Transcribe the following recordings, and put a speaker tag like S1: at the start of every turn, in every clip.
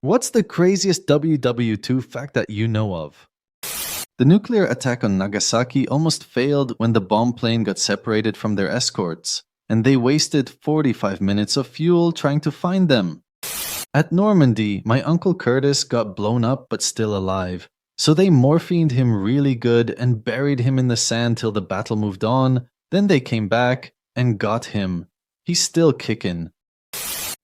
S1: What's the craziest WW2 fact that you know of? The nuclear attack on Nagasaki almost failed when the bomb plane got separated from their escorts, and they wasted 45 minutes of fuel trying to find them. At Normandy, my uncle Curtis got blown up but still alive, so they morphined him really good and buried him in the sand till the battle moved on. Then they came back and got him. He's still kicking.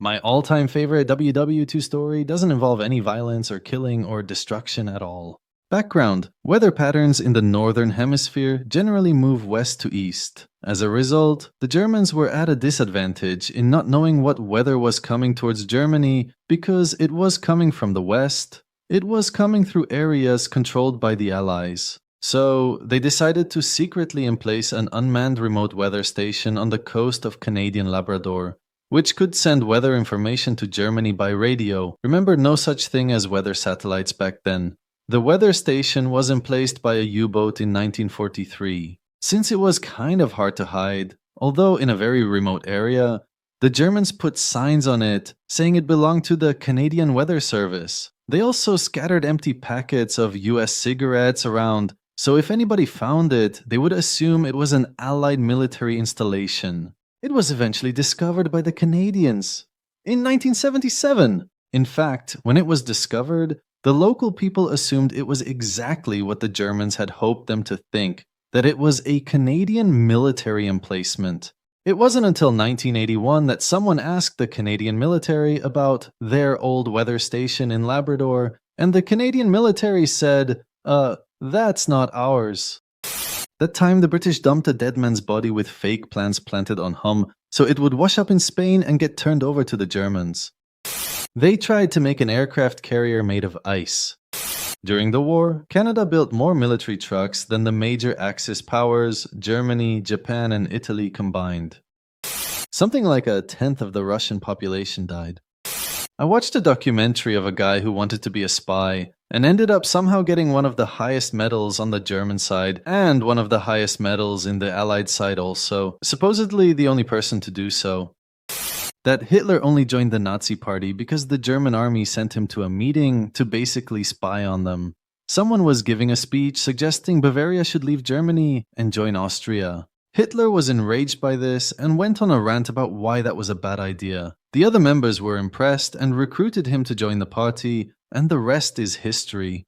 S1: My all-time favorite WW2 story doesn't involve any violence or killing or destruction at all. Background: weather patterns in the northern hemisphere generally move west to east. As a result, the Germans were at a disadvantage in not knowing what weather was coming towards Germany because it was coming from the west. It was coming through areas controlled by the Allies. So, they decided to secretly emplace an unmanned remote weather station on the coast of Canadian Labrador, which could send weather information to Germany by radio. Remember, no such thing as weather satellites back then. The weather station was emplaced by a U-boat in 1943. Since it was kind of hard to hide, although in a very remote area, the Germans put signs on it saying it belonged to the Canadian Weather Service. They also scattered empty packets of US cigarettes around, so if anybody found it, they would assume it was an Allied military installation. It was eventually discovered by the Canadians in 1977. In fact, when it was discovered, the local people assumed it was exactly what the Germans had hoped them to think, that it was a Canadian military emplacement. It wasn't until 1981 that someone asked the Canadian military about their old weather station in Labrador, and the Canadian military said, that's not ours. That time, the British dumped a dead man's body with fake plants planted on hum, so it would wash up in Spain and get turned over to the Germans. They tried to make an aircraft carrier made of ice. During the war, Canada built more military trucks than the major Axis powers, Germany, Japan, and Italy combined. Something like a tenth of the Russian population died. I watched a documentary of a guy who wanted to be a spy, and ended up somehow getting one of the highest medals on the German side, and one of the highest medals in the Allied side also, supposedly the only person to do so. That Hitler only joined the Nazi party because the German army sent him to a meeting to basically spy on them. Someone was giving a speech suggesting Bavaria should leave Germany and join Austria. Hitler was enraged by this and went on a rant about why that was a bad idea. The other members were impressed and recruited him to join the party, and the rest is history.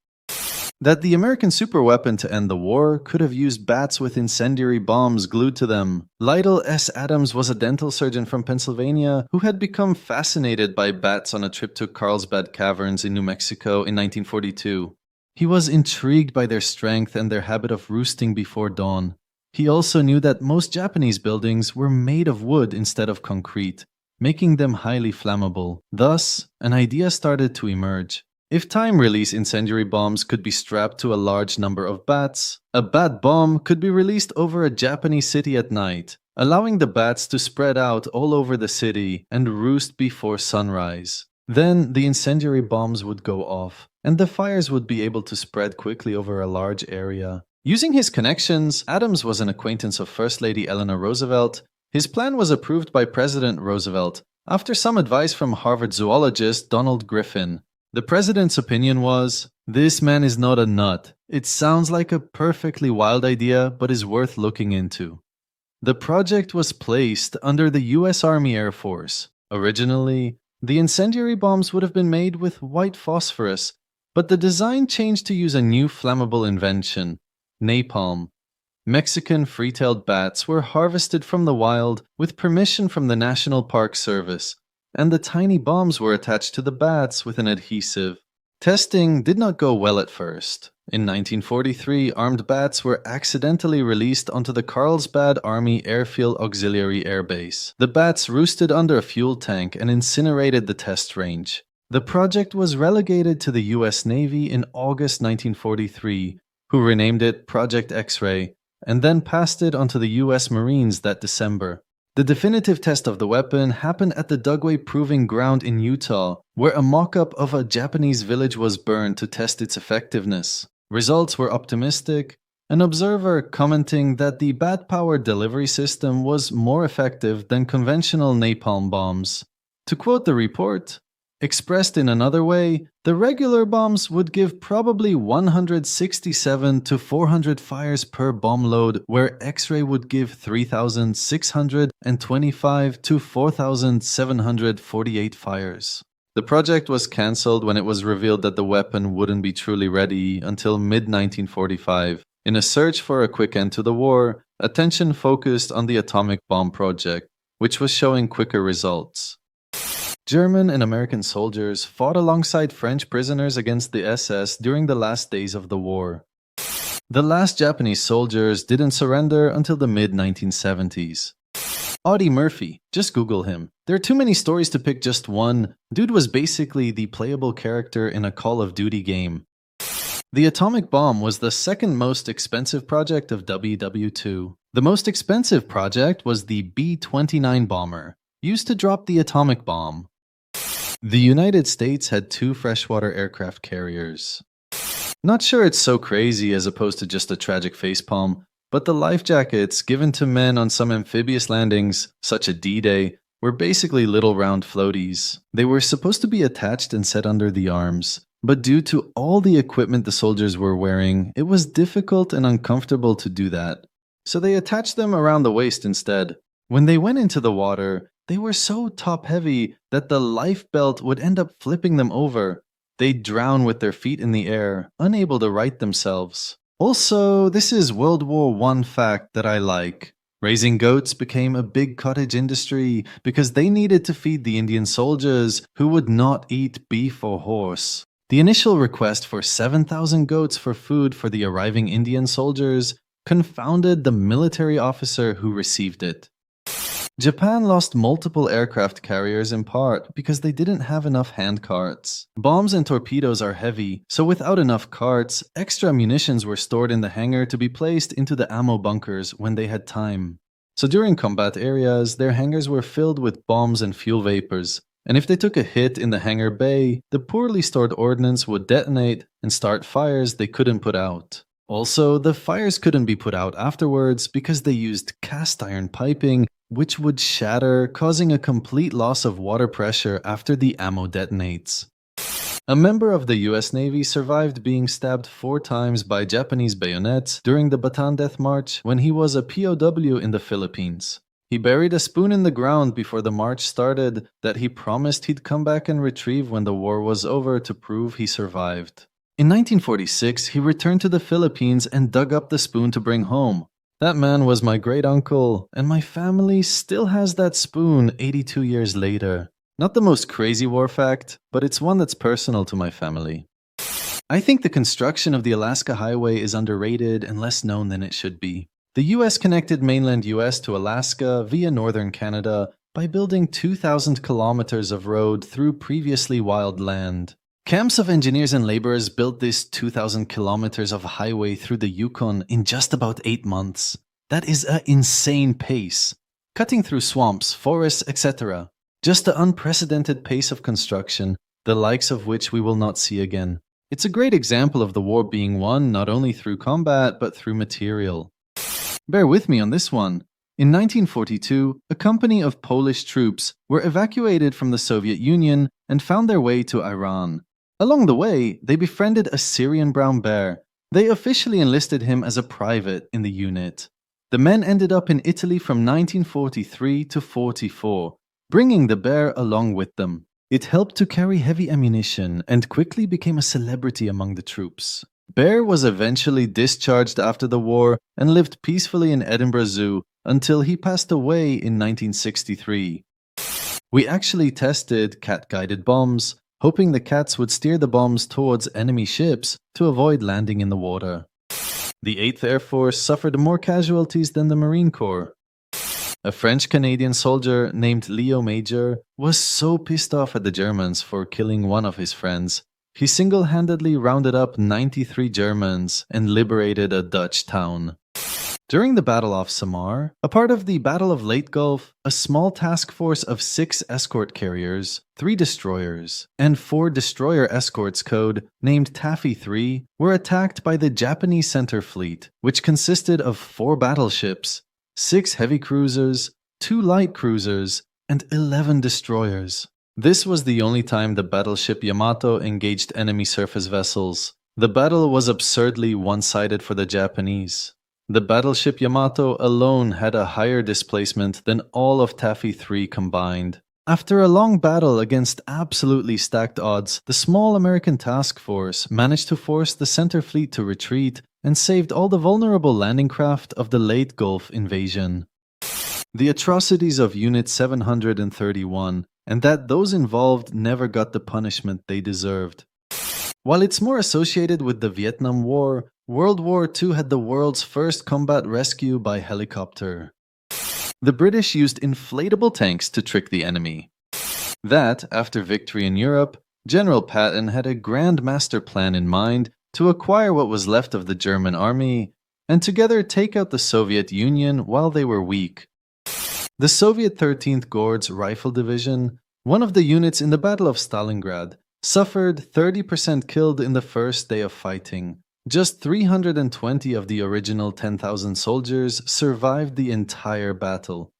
S1: That the American superweapon to end the war could have used bats with incendiary bombs glued to them. Lytle S. Adams was a dental surgeon from Pennsylvania who had become fascinated by bats on a trip to Carlsbad Caverns in New Mexico in 1942. He was intrigued by their strength and their habit of roosting before dawn. He also knew that most Japanese buildings were made of wood instead of concrete, making them highly flammable. Thus, an idea started to emerge. If time-release incendiary bombs could be strapped to a large number of bats, a bat bomb could be released over a Japanese city at night, allowing the bats to spread out all over the city and roost before sunrise. Then, the incendiary bombs would go off, and the fires would be able to spread quickly over a large area. Using his connections, Adams was an acquaintance of First Lady Eleanor Roosevelt. His plan was approved by President Roosevelt, after some advice from Harvard zoologist Donald Griffin. The president's opinion was, "This man is not a nut. It sounds like a perfectly wild idea, but is worth looking into." The project was placed under the US Army Air Force. Originally, the incendiary bombs would have been made with white phosphorus, but the design changed to use a new flammable invention, napalm. Mexican free-tailed bats were harvested from the wild with permission from the National Park Service, and the tiny bombs were attached to the bats with an adhesive. Testing did not go well at first. In 1943, armed bats were accidentally released onto the Carlsbad Army Airfield Auxiliary Air Base. The bats roosted under a fuel tank and incinerated the test range. The project was relegated to the US Navy in August 1943, who renamed it Project X-Ray, and then passed it onto the US Marines that December. The definitive test of the weapon happened at the Dugway Proving Ground in Utah, where a mock-up of a Japanese village was burned to test its effectiveness. Results were optimistic, an observer commenting that the bat-powered delivery system was more effective than conventional napalm bombs. To quote the report, Expressed in another way, the regular bombs would give probably 167 to 400 fires per bomb load, where X-ray would give 3,625 to 4,748 fires. The project was cancelled when it was revealed that the weapon wouldn't be truly ready until mid-1945. In a search for a quick end to the war, attention focused on the atomic bomb project, which was showing quicker results. German and American soldiers fought alongside French prisoners against the SS during the last days of the war. The last Japanese soldiers didn't surrender until the mid-1970s. Audie Murphy, just Google him. There are too many stories to pick just one. Dude was basically the playable character in a Call of Duty game. The atomic bomb was the second most expensive project of WW2. The most expensive project was the B-29 bomber, used to drop the atomic bomb. The United States had 2 freshwater aircraft carriers. Not sure it's so crazy as opposed to just a tragic facepalm, but the life jackets given to men on some amphibious landings, such as D-Day, were basically little round floaties. They were supposed to be attached and set under the arms, but due to all the equipment the soldiers were wearing, it was difficult and uncomfortable to do that. So they attached them around the waist instead. When they went into the water, they were so top-heavy that the life belt would end up flipping them over. They'd drown with their feet in the air, unable to right themselves. Also, this is World War I fact that I like. Raising goats became a big cottage industry because they needed to feed the Indian soldiers who would not eat beef or horse. The initial request for 7,000 goats for food for the arriving Indian soldiers confounded the military officer who received it. Japan lost multiple aircraft carriers in part because they didn't have enough handcarts. Bombs and torpedoes are heavy, so without enough carts, extra munitions were stored in the hangar to be placed into the ammo bunkers when they had time. So during combat areas, their hangars were filled with bombs and fuel vapors, and if they took a hit in the hangar bay, the poorly stored ordnance would detonate and start fires they couldn't put out. Also, the fires couldn't be put out afterwards because they used cast iron piping, which would shatter, causing a complete loss of water pressure after the ammo detonates. A member of the US Navy survived being stabbed 4 times by Japanese bayonets during the Bataan Death March when he was a POW in the Philippines. He buried a spoon in the ground before the march started that he promised he'd come back and retrieve when the war was over to prove he survived. In 1946, he returned to the Philippines and dug up the spoon to bring home. That man was my great-uncle, and my family still has that spoon 82 years later. Not the most crazy war fact, but it's one that's personal to my family. I think the construction of the Alaska Highway is underrated and less known than it should be. The US connected mainland US to Alaska via northern Canada by building 2,000 kilometers of road through previously wild land. Camps of engineers and laborers built this 2,000 kilometers of highway through the Yukon in just about 8 months. That is an insane pace. Cutting through swamps, forests, etc. Just an unprecedented pace of construction, the likes of which we will not see again. It's a great example of the war being won not only through combat, but through material. Bear with me on this one. In 1942, a company of Polish troops were evacuated from the Soviet Union and found their way to Iran. Along the way, they befriended a Syrian brown bear. They officially enlisted him as a private in the unit. The men ended up in Italy from 1943 to 44, bringing the bear along with them. It helped to carry heavy ammunition and quickly became a celebrity among the troops. Bear was eventually discharged after the war and lived peacefully in Edinburgh Zoo until he passed away in 1963. We actually tested cat-guided bombs, hoping the cats would steer the bombs towards enemy ships to avoid landing in the water. The 8th Air Force suffered more casualties than the Marine Corps. A French-Canadian soldier named Leo Major was so pissed off at the Germans for killing one of his friends, he single-handedly rounded up 93 Germans and liberated a Dutch town. During the Battle of Samar, a part of the Battle of Leyte Gulf, a small task force of 6 escort carriers, 3 destroyers, and 4 destroyer escorts code named Taffy 3 were attacked by the Japanese Center Fleet, which consisted of 4 battleships, 6 heavy cruisers, 2 light cruisers, and 11 destroyers. This was the only time the battleship Yamato engaged enemy surface vessels. The battle was absurdly one-sided for the Japanese. The battleship Yamato alone had a higher displacement than all of Taffy 3 combined. After a long battle against absolutely stacked odds, the small American task force managed to force the Center Fleet to retreat and saved all the vulnerable landing craft of the late Gulf invasion. The atrocities of Unit 731, and that those involved never got the punishment they deserved. While it's more associated with the Vietnam War, World War II had the world's first combat rescue by helicopter. The British used inflatable tanks to trick the enemy. That, after victory in Europe, General Patton had a grand master plan in mind to acquire what was left of the German army and together take out the Soviet Union while they were weak. The Soviet 13th Guards Rifle Division, one of the units in the Battle of Stalingrad, suffered 30% killed in the first day of fighting. Just 320 of the original 10,000 soldiers survived the entire battle.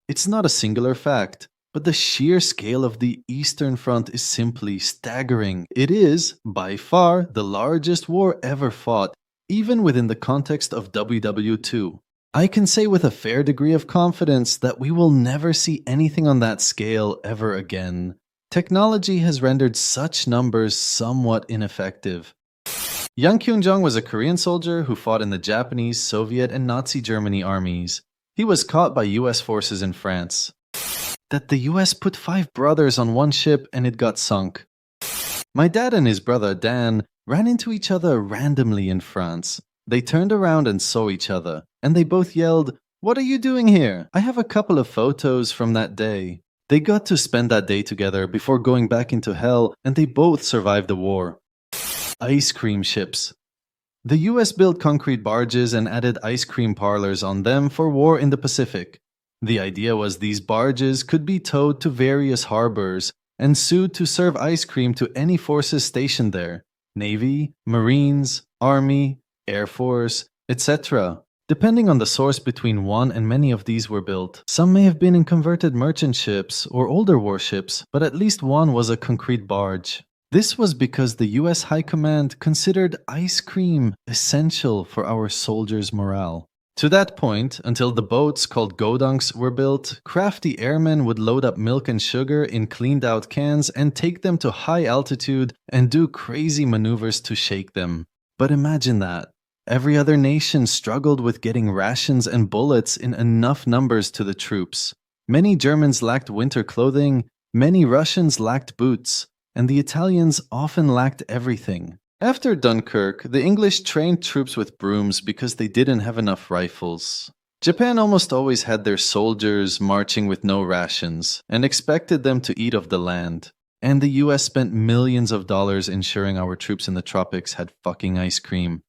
S1: It's not a singular fact, but the sheer scale of the Eastern Front is simply staggering. It is, by far, the largest war ever fought, even within the context of WW2. I can say with a fair degree of confidence that we will never see anything on that scale ever again. Technology has rendered such numbers somewhat ineffective. Yang Kyung-jong was a Korean soldier who fought in the Japanese, Soviet, and Nazi Germany armies. He was caught by US forces in France. That the US put 5 brothers on one ship and it got sunk. My dad and his brother Dan ran into each other randomly in France. They turned around and saw each other, and they both yelled, "What are you doing here?" I have a couple of photos from that day. They got to spend that day together before going back into hell, and they both survived the war. Ice cream ships. The US built concrete barges and added ice cream parlors on them for war in the Pacific. The idea was these barges could be towed to various harbors and sued to serve ice cream to any forces stationed there: Navy, Marines, Army, Air Force, etc. Depending on the source between one and many of these were built. Some may have been in converted merchant ships or older warships, but at least one was a concrete barge. This was because the US High Command considered ice cream essential for our soldiers' morale. To that point, until the boats called godongs were built, crafty airmen would load up milk and sugar in cleaned out cans and take them to high altitude and do crazy maneuvers to shake them. But imagine that. Every other nation struggled with getting rations and bullets in enough numbers to the troops. Many Germans lacked winter clothing, many Russians lacked boots, and the Italians often lacked everything. After Dunkirk, the English trained troops with brooms because they didn't have enough rifles. Japan almost always had their soldiers marching with no rations and expected them to eat of the land. And the US spent millions of dollars ensuring our troops in the tropics had fucking ice cream.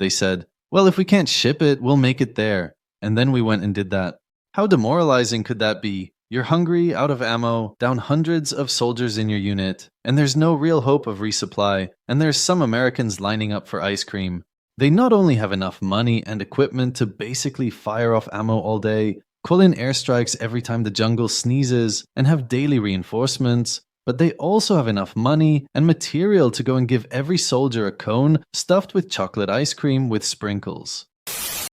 S1: They said, well, if we can't ship it, we'll make it there. And then we went and did that. How demoralizing could that be? You're hungry, out of ammo, down hundreds of soldiers in your unit, and there's no real hope of resupply, and there's some Americans lining up for ice cream. They not only have enough money and equipment to basically fire off ammo all day, call in airstrikes every time the jungle sneezes, and have daily reinforcements, but they also have enough money and material to go and give every soldier a cone stuffed with chocolate ice cream with sprinkles.